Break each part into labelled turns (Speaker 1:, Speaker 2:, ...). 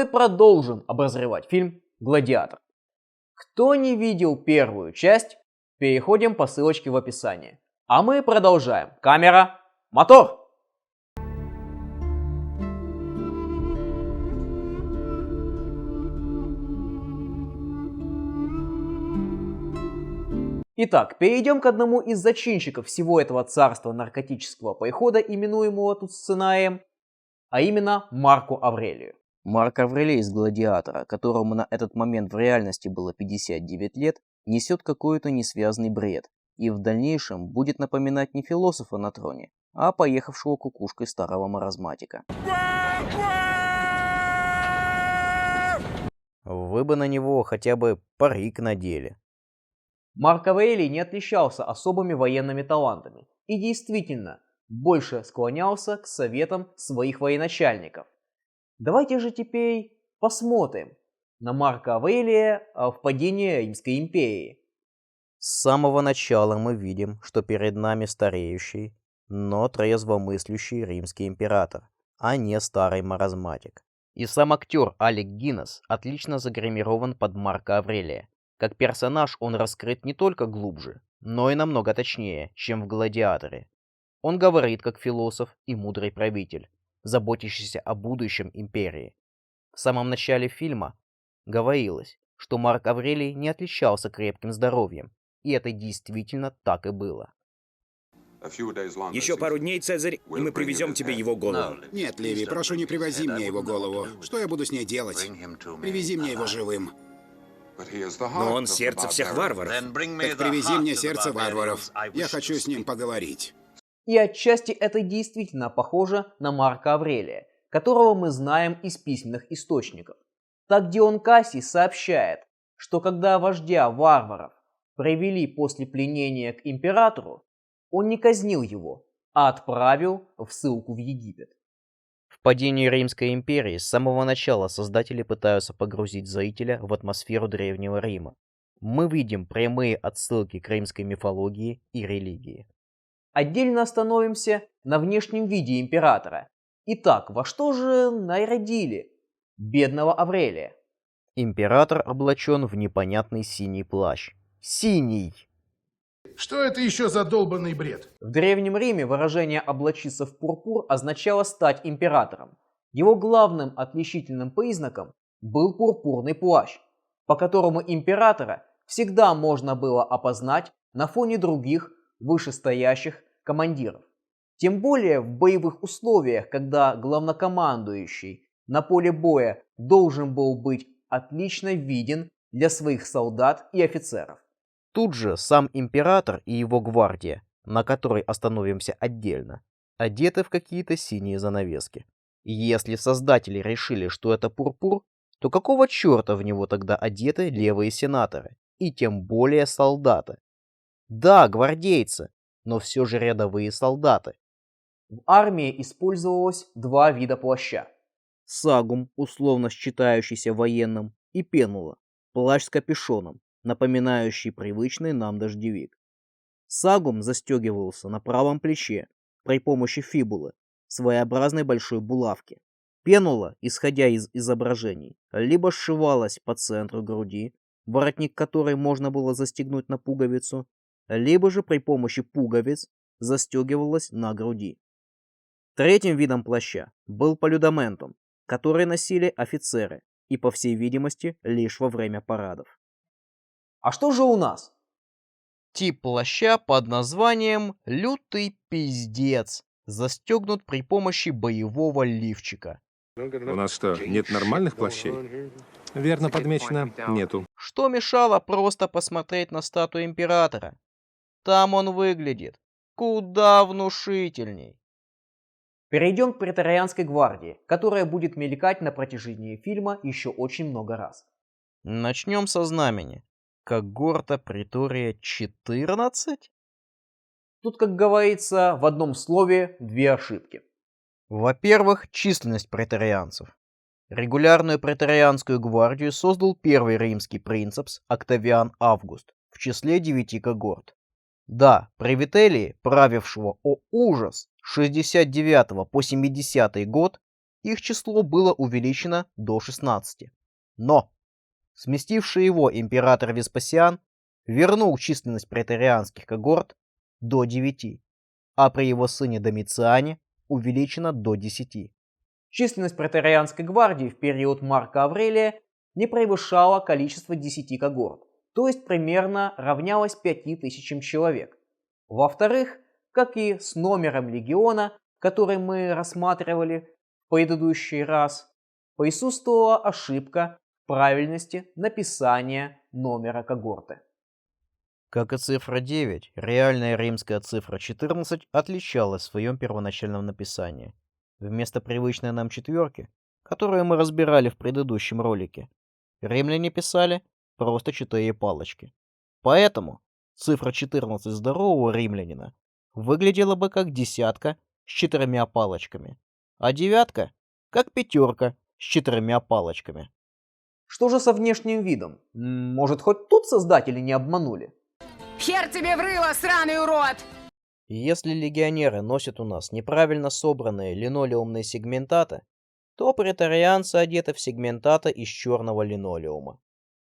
Speaker 1: Мы продолжим обозревать фильм «Гладиатор». Кто не видел первую часть, переходим по ссылочке в описании. А мы продолжаем. Камера, мотор! Итак, перейдем к одному из зачинщиков всего этого царства наркотического похода, именуемого тут сценарием, а именно Марку Аврелию.
Speaker 2: Марк Аврелий из «Гладиатора», которому на этот момент в реальности было 59 лет, несет какой-то несвязный бред и в дальнейшем будет напоминать не философа на троне, а поехавшего кукушкой старого маразматика. Вы бы на него хотя бы парик надели.
Speaker 1: Марк Аврелий не отличался особыми военными талантами и действительно больше склонялся к советам своих военачальников. Давайте же теперь посмотрим на Марка Аврелия в падении Римской империи.
Speaker 2: С самого начала мы видим, что перед нами стареющий, но трезвомыслящий римский император, а не старый маразматик. И сам актер Алек Гиннес отлично загримирован под Марка Аврелия. Как персонаж он раскрыт не только глубже, но и намного точнее, чем в «Гладиаторе». Он говорит как философ и мудрый правитель, заботящийся о будущем империи. В самом начале фильма говорилось, что Марк Аврелий не отличался крепким здоровьем, и это действительно так и было.
Speaker 3: Еще пару дней, Цезарь, и мы привезем тебе его голову.
Speaker 4: Нет, Ливий, прошу, не привози мне его голову. Что я буду с ней делать? Привези мне его живым.
Speaker 3: Но он сердце всех варваров.
Speaker 4: Так привези мне сердце варваров. Я хочу с ним поговорить.
Speaker 1: И отчасти это действительно похоже на Марка Аврелия, которого мы знаем из письменных источников. Так Дион Кассий сообщает, что когда вождя варваров привели после пленения к императору, он не казнил его, а отправил в ссылку в Египет.
Speaker 2: В падении Римской империи с самого начала создатели пытаются погрузить зрителя в атмосферу Древнего Рима. Мы видим прямые отсылки к римской мифологии и религии.
Speaker 1: Отдельно остановимся на внешнем виде императора. Итак, во что же нарядили бедного Аврелия?
Speaker 2: Император облачен в непонятный синий плащ. Синий!
Speaker 5: Что это еще за долбанный бред?
Speaker 1: В Древнем Риме выражение «облачиться в пурпур» означало стать императором. Его главным отличительным признаком был пурпурный плащ, по которому императора всегда можно было опознать на фоне других вышестоящих командиров. Тем более в боевых условиях, когда главнокомандующий на поле боя должен был быть отлично виден для своих солдат и офицеров.
Speaker 2: Тут же сам император и его гвардия, на которой остановимся отдельно, одеты в какие-то синие занавески. И если создатели решили, что это пурпур, то какого черта в него тогда одеты левые сенаторы, и тем более солдаты? Да, гвардейцы, но все же рядовые солдаты.
Speaker 1: В армии использовалось два вида плаща.
Speaker 2: Сагум, условно считающийся военным, и пенула, плащ с капюшоном, напоминающий привычный нам дождевик. Сагум застегивался на правом плече при помощи фибулы, своеобразной большой булавки. Пенула, исходя из изображений, либо сшивалась по центру груди, воротник которой можно было застегнуть на пуговицу, либо же при помощи пуговиц застегивалась на груди. Третьим видом плаща был полюдаментум, который носили офицеры и, по всей видимости, лишь во время парадов.
Speaker 1: А что же у нас?
Speaker 2: Тип плаща под названием «Лютый пиздец», застегнут при помощи боевого лифчика.
Speaker 6: У нас что, нет нормальных плащей? Верно подмечено, нету.
Speaker 2: Что мешало просто посмотреть на статую императора? Там он выглядит куда внушительней.
Speaker 1: Перейдем к преторианской гвардии, которая будет мелькать на протяжении фильма еще очень много раз.
Speaker 2: Начнем со знамени. Когорта Претория 14?
Speaker 1: Тут, как говорится, в одном слове две ошибки.
Speaker 2: Во-первых, численность преторианцев. Регулярную преторианскую гвардию создал первый римский принцепс Октавиан Август в числе 9 когорт. Да, при Вителлии, правившего, о ужас, с 69 по 70 год, их число было увеличено до 16. Но сместивший его император Веспасиан вернул численность преторианских когорт до 9, а при его сыне Домициане увеличено до 10.
Speaker 1: Численность преторианской гвардии в период Марка Аврелия не превышала количество 10 когорт, то есть примерно равнялось 5000 человек. Во-вторых, как и с номером легиона, который мы рассматривали в предыдущий раз, присутствовала ошибка в правильности написания номера когорты.
Speaker 2: Как и цифра 9, реальная римская цифра 14 отличалась в своем первоначальном написании. Вместо привычной нам четверки, которую мы разбирали в предыдущем ролике, римляне писали просто 4 палочки. Поэтому цифра 14 здорового римлянина выглядела бы как десятка с 4 палочками, а девятка как пятерка с 4 палочками.
Speaker 1: Что же со внешним видом? Может, хоть тут создатели не обманули?
Speaker 7: Хер тебе в рыло, сраный урод!
Speaker 2: Если легионеры носят у нас неправильно собранные линолеумные сегментаты, то преторианцы одеты в сегментаты из черного линолеума.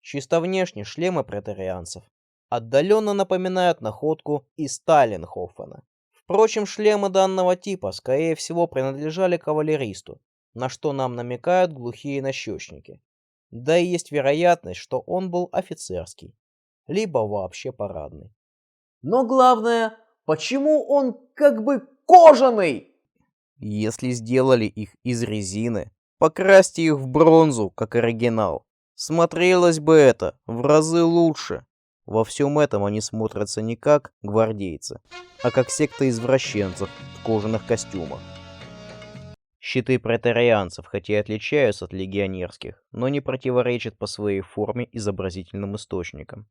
Speaker 2: Чисто внешне шлемы преторианцев отдаленно напоминают находку из Сталенхофена. Впрочем, шлемы данного типа, скорее всего, принадлежали кавалеристу, на что нам намекают глухие нащечники. Да и есть вероятность, что он был офицерский, либо вообще парадный.
Speaker 1: Но главное, почему он как бы кожаный?
Speaker 2: Если сделали их из резины, покрасьте их в бронзу, как оригинал. Смотрелось бы это в разы лучше. Во всем этом они смотрятся не как гвардейцы, а как секта извращенцев в кожаных костюмах. Щиты преторианцев хоть и отличаются от легионерских, но не противоречат по своей форме изобразительным источникам.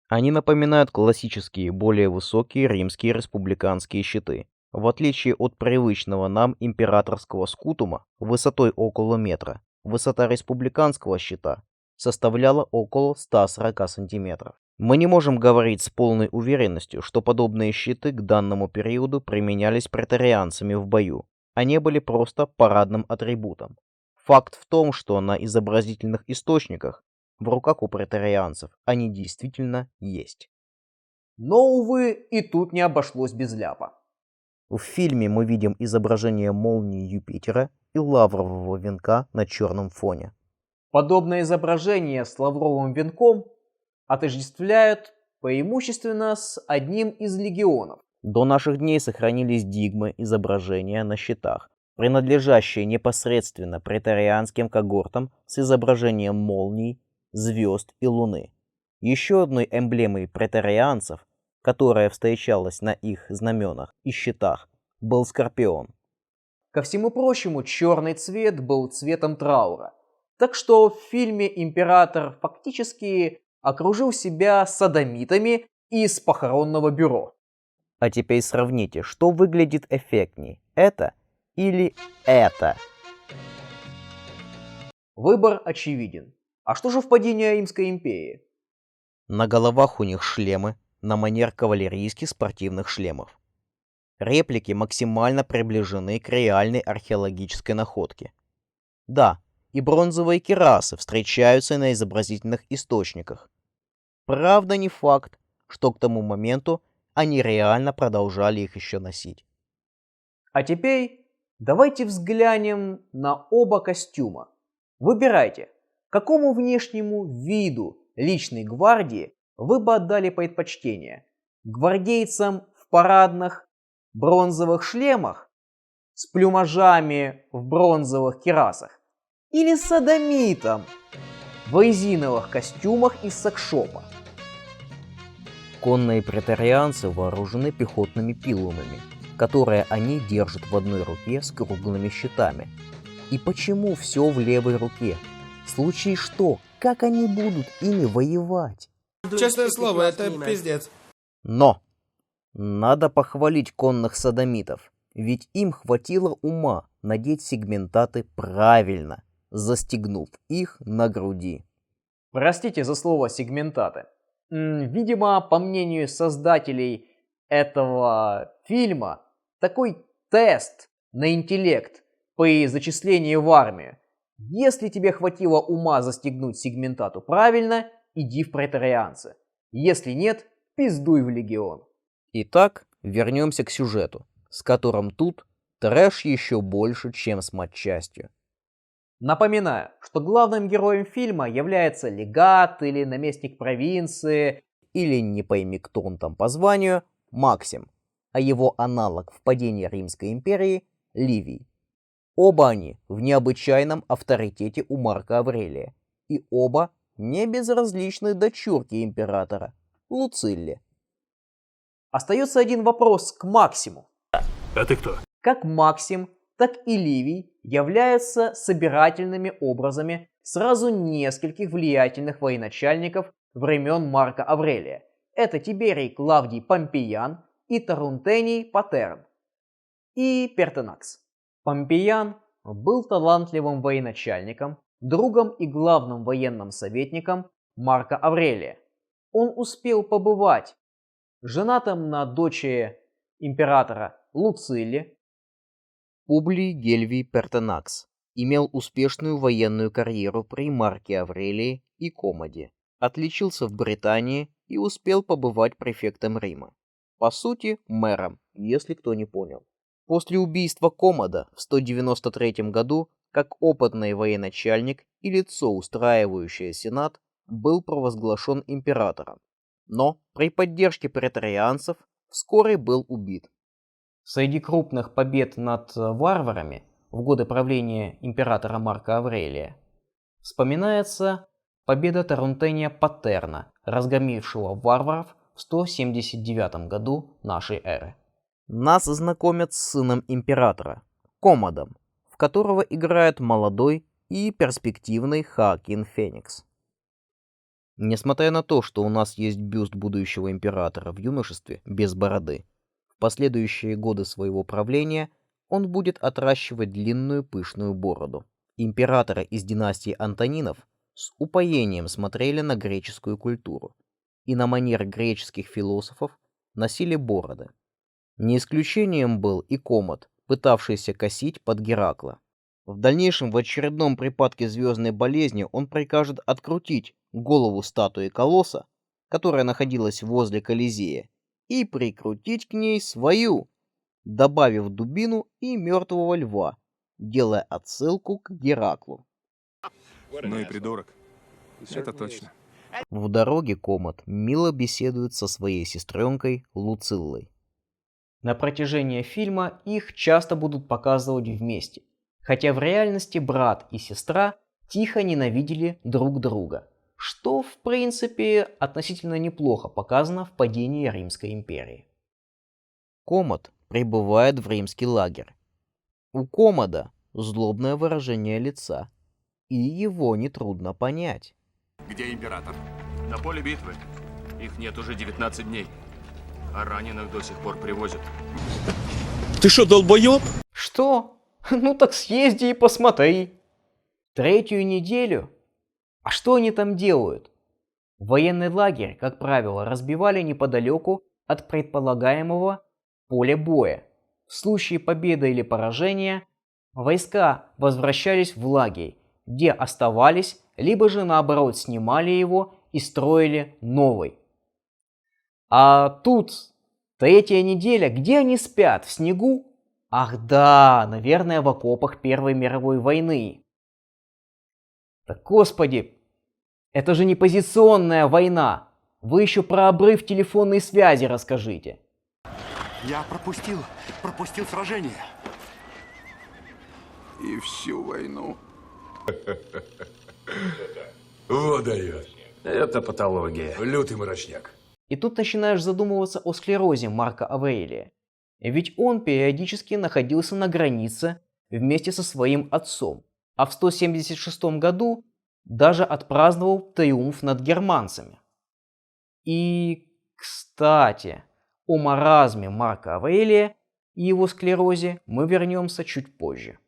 Speaker 2: Они напоминают классические, более высокие римские республиканские щиты. В отличие от привычного нам императорского скутума высотой около метра, высота республиканского щита составляла около 140 сантиметров. Мы не можем говорить с полной уверенностью, что подобные щиты к данному периоду применялись преторианцами в бою. Они были просто парадным атрибутом. Факт в том, что на изобразительных источниках в руках у преторианцев они действительно есть.
Speaker 1: Но, увы, и тут не обошлось без ляпа.
Speaker 2: В фильме мы видим изображение молнии Юпитера и лаврового венка на черном фоне.
Speaker 1: Подобное изображение с лавровым венком отождествляют преимущественно с одним из легионов.
Speaker 2: До наших дней сохранились дигмы изображения на щитах, принадлежащие непосредственно преторианским когортам с изображением молний, звезд и луны. Еще одной эмблемой преторианцев, которая встречалась на их знаменах и щитах, был скорпион.
Speaker 1: Ко всему прочему, черный цвет был цветом траура. Так что в фильме император фактически окружил себя содомитами из похоронного бюро.
Speaker 2: А теперь сравните, что выглядит эффектней, это или это?
Speaker 1: Выбор очевиден. А что же в падении Римской империи?
Speaker 2: На головах у них шлемы на манер кавалерийских спортивных шлемов. Реплики максимально приближены к реальной археологической находке. Да, и бронзовые кирасы встречаются на изобразительных источниках. Правда, не факт, что к тому моменту они реально продолжали их еще носить.
Speaker 1: А теперь давайте взглянем на оба костюма. Выбирайте, какому внешнему виду личной гвардии вы бы отдали предпочтение? Гвардейцам в парадных бронзовых шлемах с плюмажами в бронзовых кирасах? Или содомитам в резиновых костюмах из сакшопа?
Speaker 2: Конные преторианцы вооружены пехотными пилумами, которые они держат в одной руке с круглыми щитами. И почему все в левой руке? В случае что, как они будут ими воевать?
Speaker 8: Честное слово, это пиздец.
Speaker 2: Но надо похвалить конных содомитов, ведь им хватило ума надеть сегментаты правильно, застегнув их на груди.
Speaker 1: Простите за слово сегментаты. Видимо, по мнению создателей этого фильма, такой тест на интеллект при зачислении в армию. Если тебе хватило ума застегнуть сегментату правильно, иди в претарианцы. Если нет, пиздуй в легион.
Speaker 2: Итак, вернемся к сюжету, с которым тут трэш еще больше, чем с матчастью.
Speaker 1: Напоминаю, что главным героем фильма является легат или наместник провинции,
Speaker 2: Или не пойми, кто он там по званию, Максим, а его аналог в падении Римской империи – Ливий. Оба они в необычайном авторитете у Марка Аврелия, и оба не безразличны дочурке императора – Луцилле.
Speaker 1: Остается один вопрос к Максиму.
Speaker 5: А ты кто?
Speaker 1: Как Максим, так и Ливий являются собирательными образами сразу нескольких влиятельных военачальников времен Марка Аврелия. Это Тиберий Клавдий Помпеян и Тарунтений Патерн и Пертенакс. Помпеян был талантливым военачальником, другом и главным военным советником Марка Аврелия. Он успел побывать женатым на дочери императора Луцилле.
Speaker 2: Публий Гельвий Пертенакс имел успешную военную карьеру при Марке Аврелии и Комоде, отличился в Британии и успел побывать префектом Рима. По сути, мэром, если кто не понял. После убийства Комода в 193 году, как опытный военачальник и лицо, устраивающее сенат, был провозглашен императором. Но при поддержке претарианцев вскоре был убит.
Speaker 1: Среди крупных побед над варварами в годы правления императора Марка Аврелия вспоминается победа Тарунтения Патерна, разгромившего варваров в 179 году нашей эры.
Speaker 2: Нас знакомят с сыном императора, Комодом, в которого играет молодой и перспективный Хоакин Феникс. Несмотря на то, что у нас есть бюст будущего императора в юношестве без бороды, в последующие годы своего правления он будет отращивать длинную пышную бороду. Императоры из династии Антонинов с упоением смотрели на греческую культуру и на манер греческих философов носили бороды. Не исключением был и Комод, пытавшийся косить под Геракла. В дальнейшем в очередном припадке звездной болезни он прикажет открутить голову статуи Колосса, которая находилась возле Колизея, и прикрутить к ней свою, добавив дубину и мертвого льва, делая отсылку к Гераклу.
Speaker 6: Ну и придурок. Это точно.
Speaker 2: В дороге Комод мило беседует со своей сестренкой Луциллой.
Speaker 1: На протяжении фильма их часто будут показывать вместе, хотя в реальности брат и сестра тихо ненавидели друг друга, что в принципе относительно неплохо показано в падении Римской империи.
Speaker 2: Комод прибывает в римский лагерь. У Комода злобное выражение лица, и его нетрудно понять.
Speaker 9: Где император?
Speaker 10: На поле битвы. Их нет уже 19 дней. А раненых до сих пор привозят.
Speaker 8: Ты что, долбоёб?
Speaker 1: Что? Ну так съезди и посмотри. Третью неделю? А что они там делают? Военный лагерь, как правило, разбивали неподалеку от предполагаемого поля боя. В случае победы или поражения войска возвращались в лагерь, где оставались, либо же наоборот снимали его и строили новый. А тут третья неделя, где они спят? В снегу? Ах да, наверное, в окопах Первой мировой войны. Да господи, это же не позиционная война. Вы еще про обрыв телефонной связи расскажите.
Speaker 9: Я пропустил сражение.
Speaker 5: И всю войну.
Speaker 10: Вот дает. Это патология. Лютый мрачняк.
Speaker 1: И тут начинаешь задумываться о склерозе Марка Аврелия. Ведь он периодически находился на границе вместе со своим отцом, а в 176 году даже отпраздновал триумф над германцами. И, кстати, о маразме Марка Аврелия и его склерозе мы вернемся чуть позже.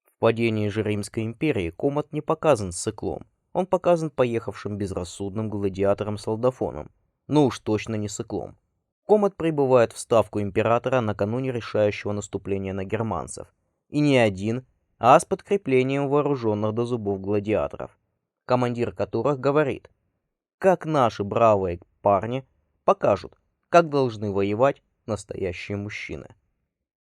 Speaker 2: В падении же Римской империи Комод не показан сыклом, он показан поехавшим безрассудным гладиатором Солдафоном, но уж точно не сыклом. Комод прибывает в ставку императора накануне решающего наступления на германцев, и ни один, а с подкреплением вооруженных до зубов гладиаторов, командир которых говорит, как наши бравые парни покажут, как должны воевать настоящие мужчины.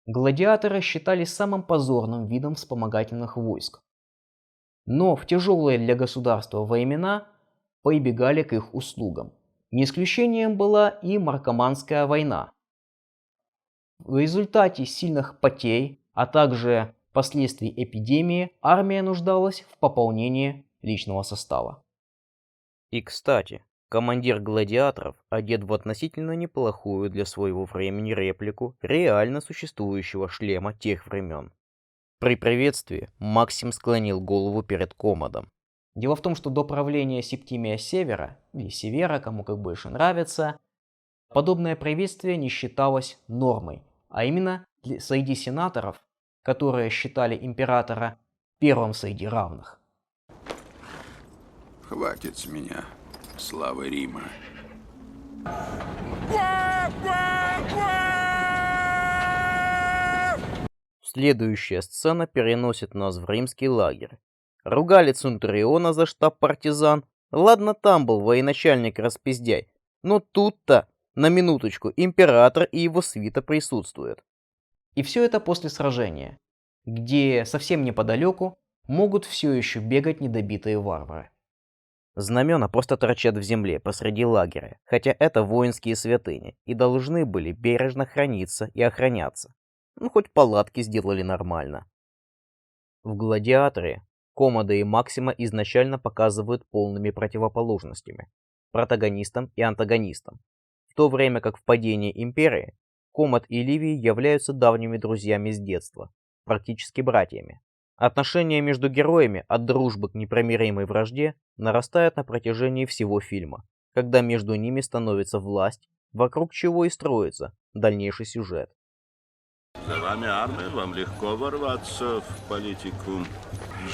Speaker 1: Гладиаторы считались самым позорным видом вспомогательных войск. Но в тяжелые для государства времена прибегали к их услугам. Не исключением была и Маркоманская война. В результате сильных потерь, а также последствий эпидемии, армия нуждалась в пополнении личного состава.
Speaker 2: И, кстати, командир гладиаторов одет в относительно неплохую для своего времени реплику реально существующего шлема тех времен. При приветствии Максим склонил голову перед Комодом.
Speaker 1: Дело в том, что до правления Септимия Севера, или Севера, кому как больше нравится, подобное приветствие не считалось нормой, а именно среди сенаторов, которые считали императора первым среди равных.
Speaker 5: Хватит с меня славы Рима.
Speaker 2: Следующая сцена переносит нас в римский лагерь. Ругали Центуриона за штаб партизан. Ладно, там был военачальник-распиздяй, но тут-то, на минуточку, император и его свита присутствуют.
Speaker 1: И все это после сражения, где совсем неподалеку могут все еще бегать недобитые варвары.
Speaker 2: Знамена просто торчат в земле посреди лагеря, хотя это воинские святыни и должны были бережно храниться и охраняться. Ну, хоть палатки сделали нормально. В «Гладиаторе» Комода и Максима изначально показывают полными противоположностями, протагонистом и антагонистом, в то время как в «Падении империи» Комод и Ливий являются давними друзьями с детства, практически братьями. Отношения между героями от дружбы к непримиримой вражде нарастают на протяжении всего фильма, когда между ними становится власть, вокруг чего и строится дальнейший сюжет.
Speaker 11: За вами армия, вам легко ворваться в политику.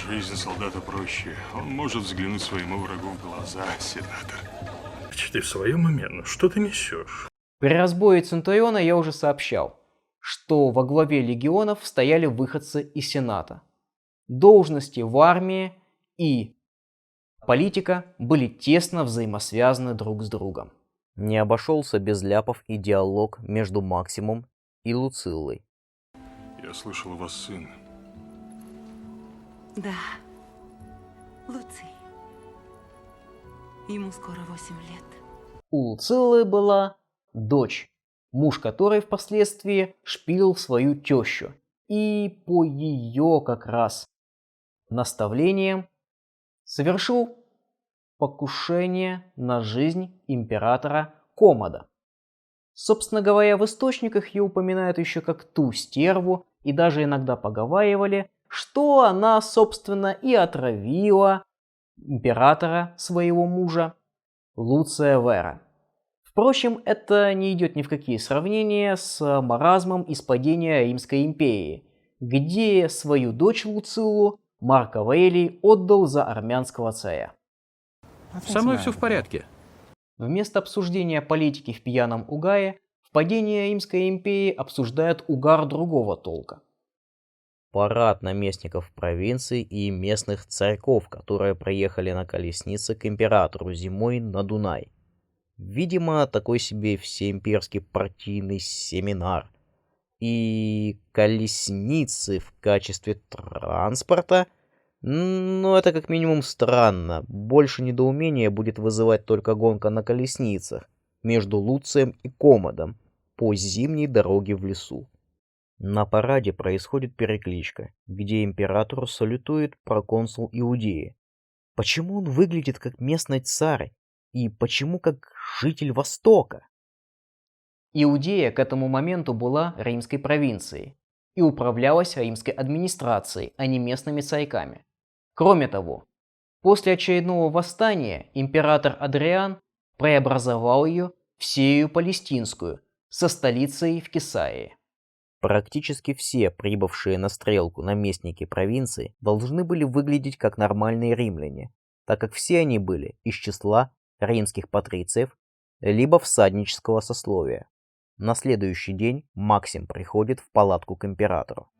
Speaker 5: Жизнь солдата проще. Он может взглянуть своему врагу в глаза, сенатор. Ты в своем уме? Ну что ты несешь?
Speaker 1: При разбое Центуриона я уже сообщал, что во главе легионов стояли выходцы из Сената. Должности в армии и политика были тесно взаимосвязаны друг с другом.
Speaker 2: Не обошелся без ляпов и диалог между Максимом и Луциллой.
Speaker 5: Я слышал, у вас сын.
Speaker 7: Да, Луций. Ему скоро 8 лет.
Speaker 1: У Луциллы была дочь, муж которой впоследствии шпилил свою тещу. И по ее как раз наставлениям совершил покушение на жизнь императора Комода. Собственно говоря, в источниках ее упоминают еще как ту стерву, и даже иногда поговаривали, что она, собственно, и отравила императора, своего мужа, Луция Вера. Впрочем, это не идет ни в какие сравнения с маразмом из падения Римской империи, где свою дочь Луциллу Марк Аврелий отдал за армянского царя.
Speaker 8: Со мной все в порядке.
Speaker 1: Вместо обсуждения политики в пьяном угаре, в падении Римской империи обсуждают угар другого толка.
Speaker 2: Парад наместников провинций и местных царьков, которые приехали на колеснице к императору зимой на Дунай. Видимо, такой себе всеимперский партийный семинар. И колесницы в качестве транспорта? Ну, это как минимум странно. Больше недоумения будет вызывать только гонка на колесницах между Луцием и Комодом по зимней дороге в лесу. На параде происходит перекличка, где императору салютует проконсул Иудеи. Почему он выглядит как местный царь? И почему как житель Востока?
Speaker 1: Иудея к этому моменту была римской провинцией и управлялась римской администрацией, а не местными царьками. Кроме того, после очередного восстания император Адриан преобразовал ее в Сирию Палестинскую со столицей в Кесарии.
Speaker 2: Практически все прибывшие на стрелку наместники провинции должны были выглядеть как нормальные римляне, так как все они были из числа римских патрициев либо всаднического сословия. На следующий день Максим приходит в палатку к императору.